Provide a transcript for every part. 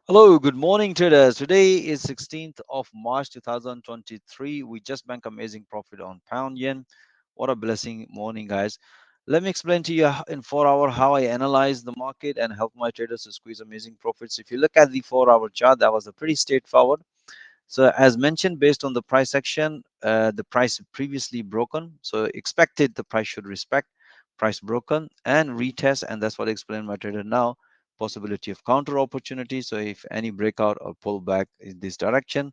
Hello, good morning traders. Today is 16th of March 2023. We just bank amazing profit on pound yen. What a blessing morning, guys. Let me explain to you in 4 hour how I analyze the market and help my traders to squeeze amazing profits. If you look at the 4 hour chart, that was a pretty straightforward. So as mentioned, based on the price action, the price previously broken. So expected the price should respect, price broken and retest, and that's what I explained my trader now. Possibility of counter opportunity. So if any breakout or pullback in this direction,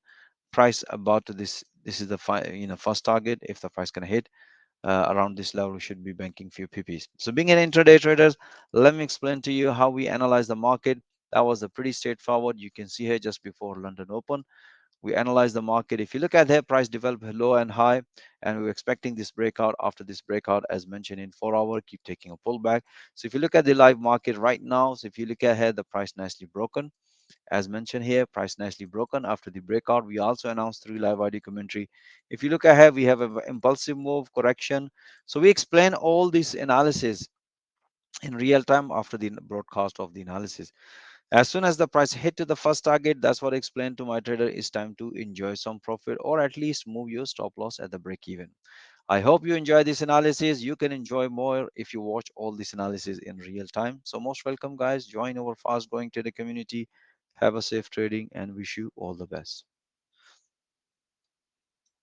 price about to this is the first target. If the price can hit around this level, we should be banking few pp's. So being an intraday traders, let me explain to you how we analyze the market. That was a pretty straightforward. You can see here just before London Open we analyze the market. If you look at their price develop low and high, and we're expecting this breakout. After this breakout, as mentioned in 4 hour, keep taking a pullback. So if you look at the live market right now, so if you look ahead, the price nicely broken. As mentioned here, price nicely broken after the breakout. We also announced through live ID commentary. If you look ahead, we have an impulsive move correction. So we explain all this analysis in real time after the broadcast of the analysis. As soon as the price hit to the first target, that's what I explained to my trader, it's time to enjoy some profit or at least move your stop loss at the break even. I hope you enjoy this analysis. You can enjoy more if you watch all this analysis in real time. So most welcome guys, join our fast growing trader community. Have a safe trading and wish you all the best.